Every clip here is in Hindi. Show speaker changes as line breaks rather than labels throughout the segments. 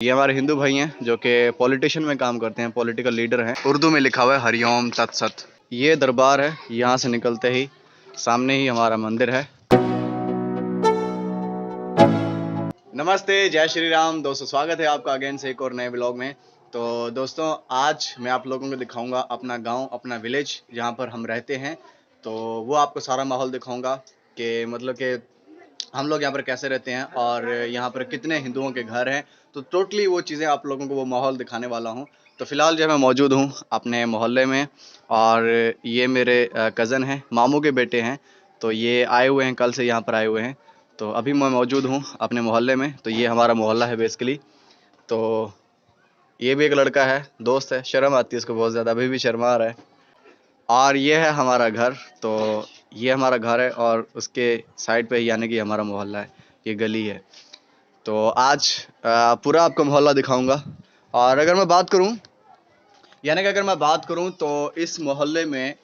ये हमारे हिंदू भाई हैं जो कि पॉलिटिशियन में काम करते हैं, पॉलिटिकल लीडर हैं। उर्दू में लिखा हुआ है हरिओम तत्सत। ये दरबार है, यहाँ से निकलते ही सामने ही हमारा मंदिर है। नमस्ते, जय श्री राम दोस्तों, स्वागत है आपका अगेन से एक और नए ब्लॉग में। तो दोस्तों आज मैं आप लोगों को दिखाऊंगा अपना गांव, अपना विलेज जहां पर हम रहते हैं। तो वो आपको सारा माहौल दिखाऊंगा कि मतलब कि हम लोग यहाँ पर कैसे रहते हैं और यहाँ पर कितने हिंदुओं के घर हैं। तो टोटली वो चीज़ें आप लोगों को वो माहौल दिखाने वाला हूँ। तो फिलहाल जो मैं मौजूद हूँ अपने मोहल्ले में, और ये मेरे कज़न हैं, मामू के बेटे हैं। तो ये आए हुए हैं, कल से यहाँ पर आए हुए हैं। तो अभी मैं मौजूद हूँ अपने मोहल्ले में। तो ये हमारा मोहल्ला है बेसिकली। तो ये भी एक लड़का है, दोस्त है, शर्म आती है उसको बहुत ज़्यादा, अभी भी शर्मा रहा है। और ये है हमारा घर। तो ये हमारा घर है और उसके साइड पे ही यानी कि हमारा मोहल्ला है, ये गली है। तो आज पूरा आपको मोहल्ला दिखाऊंगा। और अगर मैं बात करूं, यानी कि अगर मैं बात करूं तो इस मोहल्ले में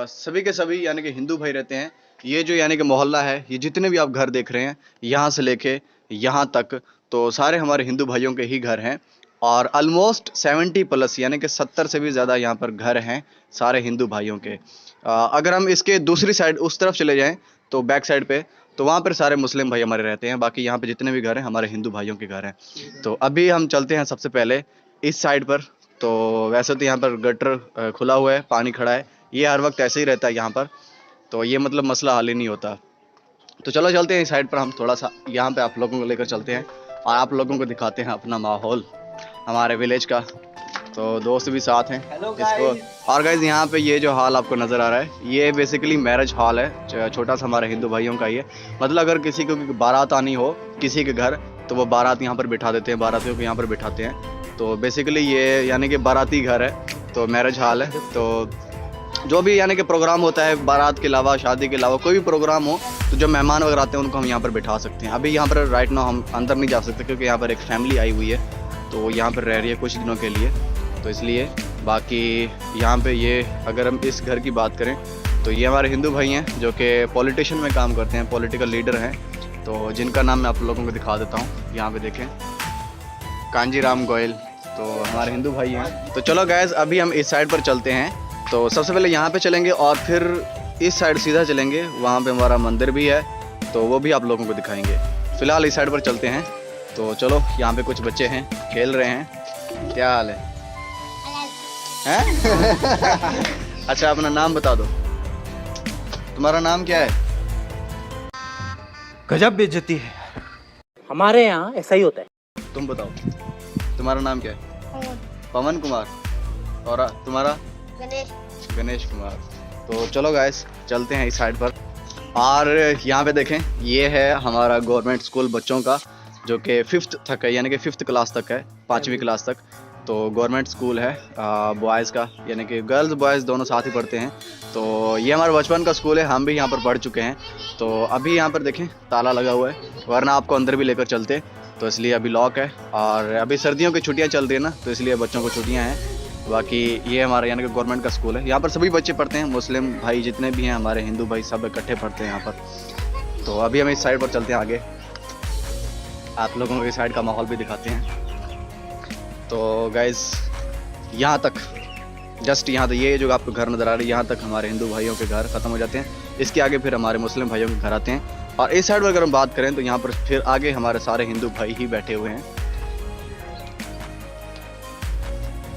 सभी के सभी यानी कि हिंदू भाई रहते हैं। ये जो यानी कि मोहल्ला है, ये जितने भी आप घर देख रहे हैं यहाँ से लेके यहाँ तक, तो सारे हमारे हिंदू भाइयों के ही घर हैं। और ऑलमोस्ट 70 प्लस यानी कि 70 से भी ज़्यादा यहाँ पर घर हैं सारे हिंदू भाइयों के। अगर हम इसके दूसरी साइड उस तरफ चले जाएं तो बैक साइड पे, तो वहाँ पर सारे मुस्लिम भाई हमारे रहते हैं। बाकी यहाँ पे जितने भी घर हैं हमारे हिंदू भाइयों के घर हैं। तो अभी हम चलते हैं सबसे पहले इस साइड पर। तो वैसे तो यहाँ पर गटर खुला हुआ है, पानी खड़ा है, ये हर वक्त ऐसे ही रहता है यहाँ पर। तो ये मतलब मसला हल ही नहीं होता। तो चलो चलते हैं इस साइड पर, हम थोड़ा सा यहाँ पे आप लोगों को लेकर चलते हैं और आप लोगों को दिखाते हैं अपना माहौल हमारे विलेज का। तो दोस्त भी साथ हैं इसको। और गाइज यहाँ पे ये जो हॉल आपको नज़र आ रहा है, ये बेसिकली मैरिज हॉल है, छोटा सा हमारे हिंदू भाइयों का। ये मतलब अगर किसी को बारात आनी हो किसी के घर, तो वो बारात यहाँ पर बिठा देते हैं, बारातियों को यहाँ पर बिठाते हैं। तो बेसिकली ये यानी कि बाराती घर है, तो मैरिज हॉल है। तो जो भी यानी कि प्रोग्राम होता है, बारात के अलावा, शादी के अलावा कोई भी प्रोग्राम हो, तो जो मेहमान वगैरह आते हैं उनको हम यहाँ पर बिठा सकते हैं। अभी यहाँ पर राइट नाउ हम अंदर नहीं जा सकते क्योंकि यहाँ पर एक फैमिली आई हुई है, तो यहाँ पर रह रही है कुछ दिनों के लिए, तो इसलिए। बाकी यहाँ पे ये अगर हम इस घर की बात करें तो ये हमारे हिंदू भाई हैं जो कि पॉलिटिशियन में काम करते हैं, पॉलिटिकल लीडर हैं। तो जिनका नाम मैं आप लोगों को दिखा देता हूँ, यहाँ पे देखें, कांजीराम गोयल। तो हमारे हिंदू भाई हैं। तो चलो गैस अभी हम इस साइड पर चलते हैं। तो सबसे पहले यहाँ पे चलेंगे और फिर इस साइड सीधा चलेंगे, वहाँ पे हमारा मंदिर भी है, तो वो भी आप लोगों को दिखाएंगे। फिलहाल इस साइड पर चलते हैं। तो चलो, यहाँ पे कुछ बच्चे हैं, खेल रहे हैं। क्या हाल है? हैं? अच्छा, अपना नाम बता दो। तुम्हारा नाम क्या है?
गजब बेइज्जती है।
हमारे यहाँ ऐसा ही होता है।
तुम बताओ, तुम्हारा नाम क्या है? पवन कुमार। और तुम्हारा? गणेश कुमार। तो चलो गाइस चलते हैं इस साइड पर। और यहाँ पे देखें, ये है हमारा गवर्नमेंट स्कूल बच्चों का, जो कि 5th तक है, यानी कि 5th क्लास तक है, 5वीं क्लास तक। तो गवर्नमेंट स्कूल है बॉयज़ का, यानी कि गर्ल्स बॉयज़ दोनों साथ ही पढ़ते हैं। तो ये हमारा बचपन का स्कूल है, हम भी यहाँ पर पढ़ चुके हैं। तो अभी यहाँ पर देखें ताला लगा हुआ है, वरना आपको अंदर भी लेकर चलते, तो इसलिए अभी लॉक है। और अभी सर्दियों की छुट्टियाँ चल रही है ना, तो इसलिए बच्चों को छुट्टियाँ हैं। बाकी ये हमारा यानी कि गवर्नमेंट का स्कूल है, यहाँ पर सभी बच्चे पढ़ते हैं, मुस्लिम भाई जितने भी हैं, हमारे हिंदू भाई सब इकट्ठे पढ़ते हैं यहाँ पर। तो अभी हम इस साइड पर चलते हैं आगे, आप लोगों को इस साइड का माहौल भी दिखाते हैं। तो गाइज़ यहाँ तक, जस्ट यहाँ तक, ये जो आपको घर नज़र आ रहा है, यहाँ तक हमारे हिंदू भाइयों के घर ख़त्म हो जाते हैं। इसके आगे फिर हमारे मुस्लिम भाइयों के घर आते हैं। और इस साइड पर अगर हम बात करें तो यहाँ पर फिर आगे हमारे सारे हिंदू भाई ही बैठे हुए हैं।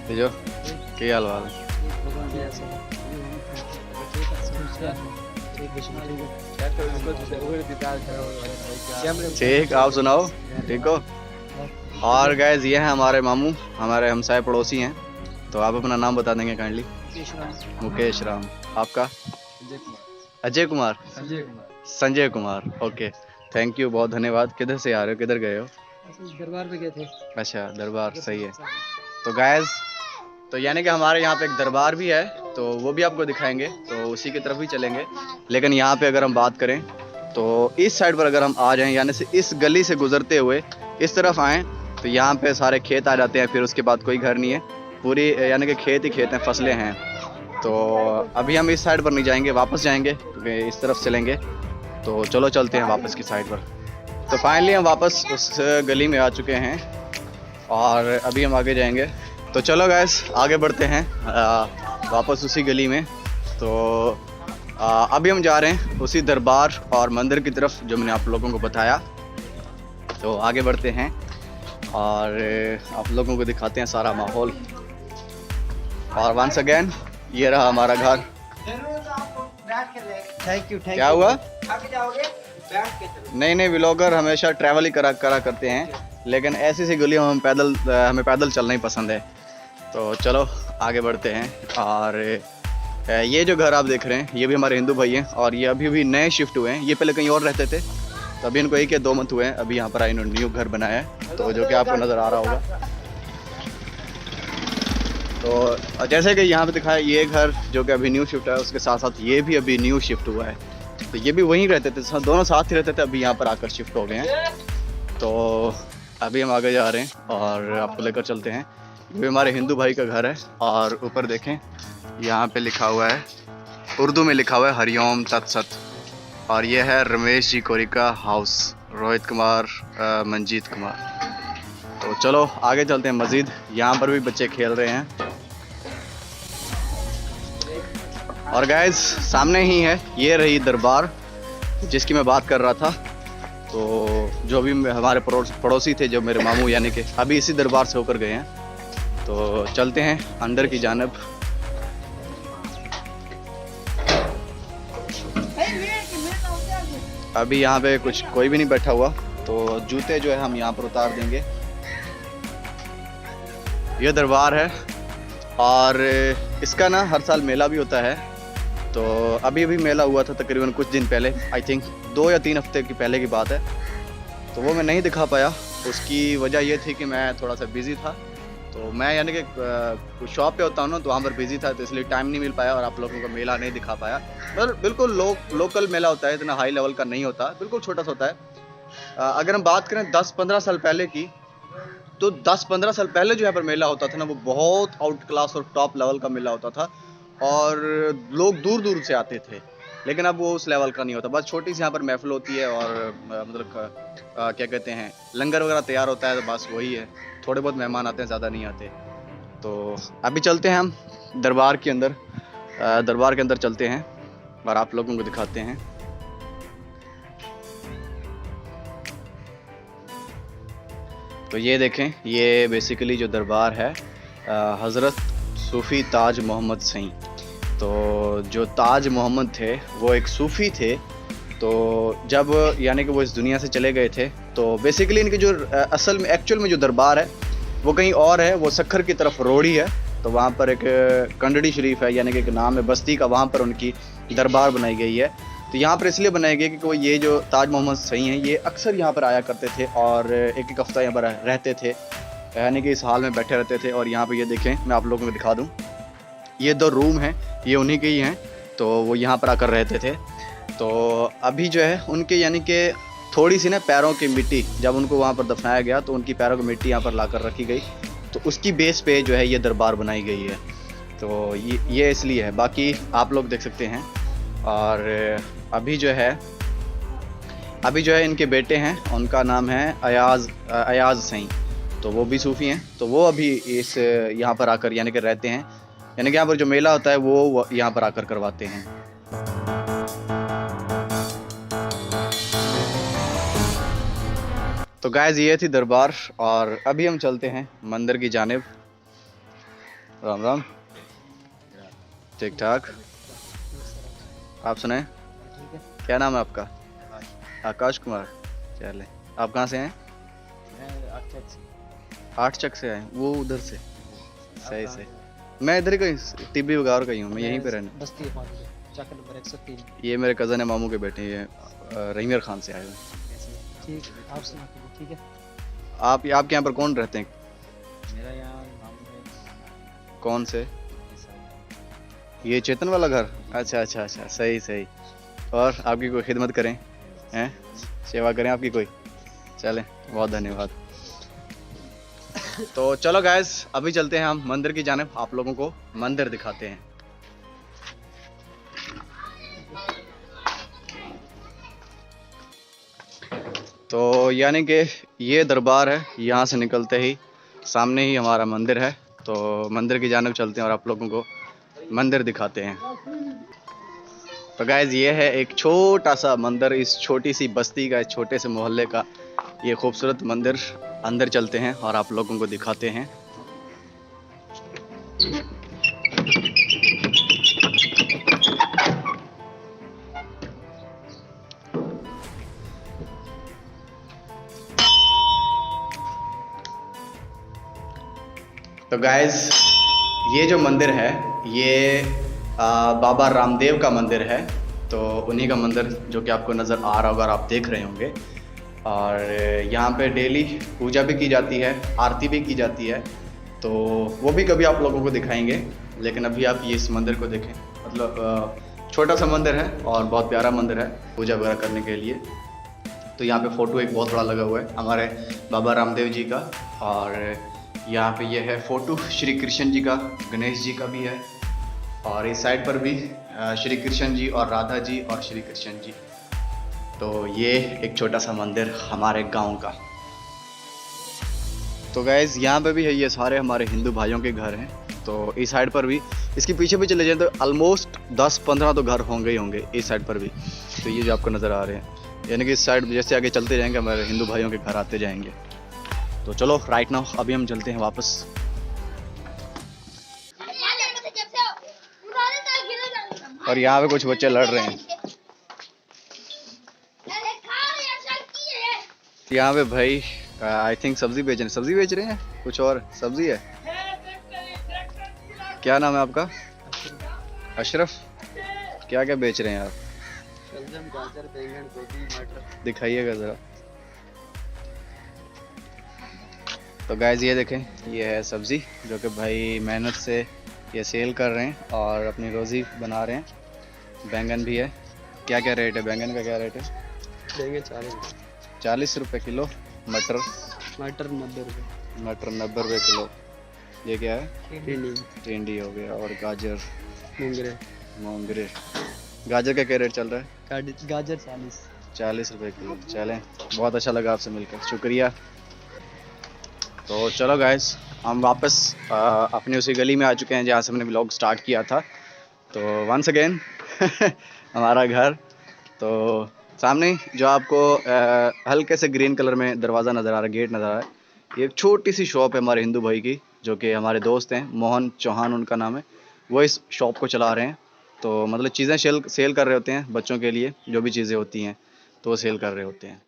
जो क्या हाल वाल है? ठीक, आप सुनाओ, ठीक हो? और गाइस ये हैं हमारे मामू, हमारे हमसाए पड़ोसी हैं। तो आप अपना नाम बता देंगे काइंडली? मुकेश राम। आपका? Ajay Kumar. Sanjay Kumar. Okay, thank you, बहुत धन्यवाद। किधर से आ रहे हो, किधर गए हो?
दरबार पे गए थे।
अच्छा, दरबार, सही है। तो गाइस, तो यानी कि हमारे यहाँ पे एक दरबार भी है, तो वो भी आपको दिखाएंगे, तो उसी की तरफ भी चलेंगे। लेकिन यहाँ पे अगर हम बात करें तो इस साइड पर अगर हम आ जाएं, यानी से इस गली से गुजरते हुए इस तरफ आएँ, तो यहाँ पे सारे खेत आ जाते हैं। फिर उसके बाद कोई घर नहीं है, पूरी यानी कि खेत ही खेत हैं, फसलें हैं। तो अभी हम इस साइड पर नहीं जाएंगे, वापस जाएंगे, क्योंकि इस तरफ चलेंगे। तो चलो चलते हैं वापस की साइड पर। तो फाइनली हम वापस उस गली में आ चुके हैं और अभी हम आगे जाएंगे। तो चलो गाइस आगे बढ़ते हैं वापस उसी गली में। तो अभी हम जा रहे हैं उसी दरबार और मंदिर की तरफ जो मैंने आप लोगों को बताया। तो आगे बढ़ते हैं और आप लोगों को दिखाते हैं सारा माहौल। और वंस अगेन ये रहा हमारा घर।
Thank you.
क्या हुआ? नहीं, व्लॉगर हमेशा ट्रैवल ही करा करते हैं, लेकिन ऐसी सी गलियों में हमें पैदल चलना ही पसंद है। तो चलो आगे बढ़ते हैं। और ये जो घर आप देख रहे हैं ये भी हमारे हिंदू भाई हैं और ये अभी नए शिफ्ट हुए हैं। ये पहले कहीं और रहते थे, तो अभी इनको 1 या 2 मंथ हुए हैं। अभी यहाँ पर इन्होंने न्यू घर बनाया है, तो जो कि आपको नज़र आ रहा होगा। तो जैसे कि यहाँ पे दिखाया, ये घर जो कि अभी न्यू शिफ्ट है, उसके साथ साथ ये भी अभी न्यू शिफ्ट हुआ है। तो ये भी वहीं रहते थे, दोनों साथ ही रहते थे, अभी यहाँ पर आकर शिफ्ट हो गए हैं। तो अभी हम आगे जा रहे हैं और आपको लेकर चलते हैं। ये भी हमारे हिंदू भाई का घर है और ऊपर देखें यहाँ पे लिखा हुआ है, उर्दू में लिखा हुआ है हरिओम तत्सत। और ये है रमेश जी कोरिका हाउस, रोहित कुमार, मंजीत कुमार। तो चलो आगे चलते हैं मज़ीद। यहाँ पर भी बच्चे खेल रहे हैं। और गाइस सामने ही है, ये रही दरबार जिसकी मैं बात कर रहा था। तो जो भी हमारे पड़ोसी थे, जो मेरे मामू, यानी कि अभी इसी दरबार से होकर गए हैं। तो चलते हैं अंदर की जानब। अभी यहाँ पे कोई भी नहीं बैठा हुआ, तो जूते जो है हम यहाँ पर उतार देंगे। ये दरबार है और इसका ना हर साल मेला भी होता है। तो अभी मेला हुआ था तकरीबन कुछ दिन पहले, आई थिंक 2 या 3 हफ्ते की पहले की बात है। तो वो मैं नहीं दिखा पाया। उसकी वजह ये थी कि मैं थोड़ा सा बिज़ी था। तो मैं यानी कि शॉप पे होता हूँ ना, तो वहाँ पर बिज़ी था, तो इसलिए टाइम नहीं मिल पाया और आप लोगों को मेला नहीं दिखा पाया। पर बिल्कुल लोकल मेला होता है, इतना हाई लेवल का नहीं होता, बिल्कुल छोटा सा होता है। अगर हम बात करें 10-15 साल पहले की, तो 10-15 साल पहले जो यहाँ पर मेला होता था ना, वो बहुत आउट क्लास और टॉप लेवल का मेला होता था और लोग दूर दूर से आते थे। लेकिन अब वो उस लेवल का नहीं होता, बस छोटी सी यहाँ पर महफिल होती है और मतलब क्या कहते हैं, लंगर वगैरह तैयार होता है, तो बस वही है। थोड़े बहुत मेहमान आते हैं, ज़्यादा नहीं आते। तो अभी चलते हैं हम दरबार के अंदर। दरबार के अंदर चलते हैं और आप लोगों को दिखाते हैं। तो ये देखें, ये बेसिकली जो दरबार है हज़रत सूफ़ी ताज मोहम्मद सईं। तो जो ताज मोहम्मद थे वो एक सूफ़ी थे। तो जब यानी कि वो इस दुनिया से चले गए थे, तो बेसिकली इनके जो असल में एक्चुअल में जो दरबार है वो कहीं और है, वो सखर की तरफ रोड़ी है। तो वहाँ पर एक कंडड़ी शरीफ है, यानी कि एक नाम है बस्ती का, वहाँ पर उनकी दरबार बनाई गई है। तो यहाँ पर इसलिए बनाई गई कि वो ये जो ताज मोहम्मद सईं हैं, ये अक्सर यहाँ पर आया करते थे और एक हफ्ता यहाँ पर रहते थे, यानी कि इस हाल में बैठे रहते थे। और यहाँ पे ये देखें, मैं आप लोगों को दिखा दूँ, ये 2 रूम हैं, ये उन्हीं के ही हैं। तो वो यहाँ पर आकर रहते थे। तो अभी जो है उनके यानी कि थोड़ी सी ना पैरों की मिट्टी, जब उनको वहाँ पर दफनाया गया तो उनकी पैरों की मिट्टी यहाँ पर लाकर रखी गई। तो उसकी बेस पे जो है ये दरबार बनाई गई है। तो ये इसलिए है, बाकी आप लोग देख सकते हैं। और अभी जो है इनके बेटे हैं, उनका नाम है अयाज सईं। तो वो भी सूफ़ी हैं। तो वो अभी इस यहाँ पर आकर यानी कि रहते हैं, यानी कि यहाँ पर जो मेला होता है वो यहाँ पर आकर करवाते हैं। तो गाइस ये थी दरबार और अभी हम चलते हैं मंदिर की जानिब। राम राम। ठीक ठाक। आप सुनाएं, क्या नाम है आपका? आकाश कुमार। चले, आप कहाँ से हैं? आठ चक से आए, वो उधर से। सही सही। मैं इधर ही कहीं टिब्बी बगावर का ही हूँ, मैं यहीं पे रहना।
बस्ती चक नंबर 103।
ये मेरे कज़न है, मामू के बेटे, ये रहीमर खान से आए हुए।
ठीक, आप सुना। ठीक है।
आपके यहाँ पर कौन रहते हैं?
मेरा यहाँ मामू है।
कौन से? ये चेतन वाला घर? अच्छा, सही सही। और आपकी कोई खिदमत करें, हैं, सेवा करें आपकी कोई? चलें, बहुत धन्यवाद। तो चलो गाइस अभी चलते हैं हम मंदिर की जानिब, आप लोगों को मंदिर दिखाते हैं। तो यानी कि ये दरबार है, यहाँ से निकलते ही सामने ही हमारा मंदिर है। तो मंदिर की जानिब चलते हैं और आप लोगों को मंदिर दिखाते हैं। तो गाइज ये है एक छोटा सा मंदिर, इस छोटी सी बस्ती का, इस छोटे से मोहल्ले का ये खूबसूरत मंदिर। अंदर चलते हैं और आप लोगों को दिखाते हैं। तो गाइज ये जो मंदिर है ये बाबा रामदेव का मंदिर है। तो उन्हीं का मंदिर जो कि आपको नज़र आ रहा होगा और आप देख रहे होंगे। और यहाँ पे डेली पूजा भी की जाती है, आरती भी की जाती है। तो वो भी कभी आप लोगों को दिखाएंगे, लेकिन अभी आप ये इस मंदिर को देखें। मतलब छोटा सा मंदिर है और बहुत प्यारा मंदिर है पूजा वगैरह करने के लिए। तो यहाँ पे फ़ोटो एक बहुत बड़ा लगा हुआ है हमारे बाबा रामदेव जी का। और यहाँ पे ये है फ़ोटो श्री कृष्ण जी का, गणेश जी का भी है। और इस साइड पर भी श्री कृष्ण जी और राधा जी और श्री कृष्ण जी। तो ये एक छोटा सा मंदिर हमारे गांव का। तो गाइज़ यहाँ पे भी है, ये सारे हमारे हिंदू भाइयों के घर हैं। तो इस साइड पर भी, इसके पीछे भी चले जाए तो ऑलमोस्ट 10-15 तो घर होंगे ही होंगे इस साइड पर भी। तो ये जो आपको नज़र आ रहे हैं, यानी कि इस साइड जैसे आगे चलते जाएंगे हमारे हिंदू भाइयों के घर आते जाएंगे। तो चलो राइट नाउ अभी हम चलते हैं वापस। और यहाँ पे कुछ बच्चे लड़ रहे हैं। यहाँ पे भाई आई थिंक सब्जी बेच रहे हैं, कुछ और सब्जी है। क्या नाम है आपका? अशरफ। क्या क्या बेच रहे हैं आप?
शलजम, गाजर, बैंगन, गोभी, मटर।
दिखाइएगा ज़रा। तो गाइस ये देखें, ये है सब्ज़ी जो कि भाई मेहनत से ये सेल कर रहे हैं और अपनी रोज़ी बना रहे हैं। बैंगन भी है। क्या क्या रेट है बैंगन का? क्या रेट है?
बैंगन
40 रुपये किलो। मटर
90 रुपये।
मटर 90 रुपये किलो। ये क्या है?
भिंडी
हो गया। और गाजर,
मोंगरे।
गाजर का क्या रेट चल रहा है?
गाजर
40 रुपये किलो। चलें, बहुत अच्छा लगा आपसे मिलकर, शुक्रिया। तो चलो गाइस, हम वापस अपनी उसी गली में आ चुके हैं जहाँ से हमने व्लॉग स्टार्ट किया था। तो वंस अगेन हमारा घर। तो सामने जो आपको हल्के से ग्रीन कलर में दरवाज़ा नज़र आ रहा है, गेट नज़र आ रहा है, ये एक छोटी सी शॉप है हमारे हिंदू भाई की, जो कि हमारे दोस्त हैं, मोहन चौहान उनका नाम है। वो इस शॉप को चला रहे हैं। तो मतलब चीज़ें सेल कर रहे होते हैं बच्चों के लिए, जो भी चीज़ें होती हैं तो वो सेल कर रहे होते हैं।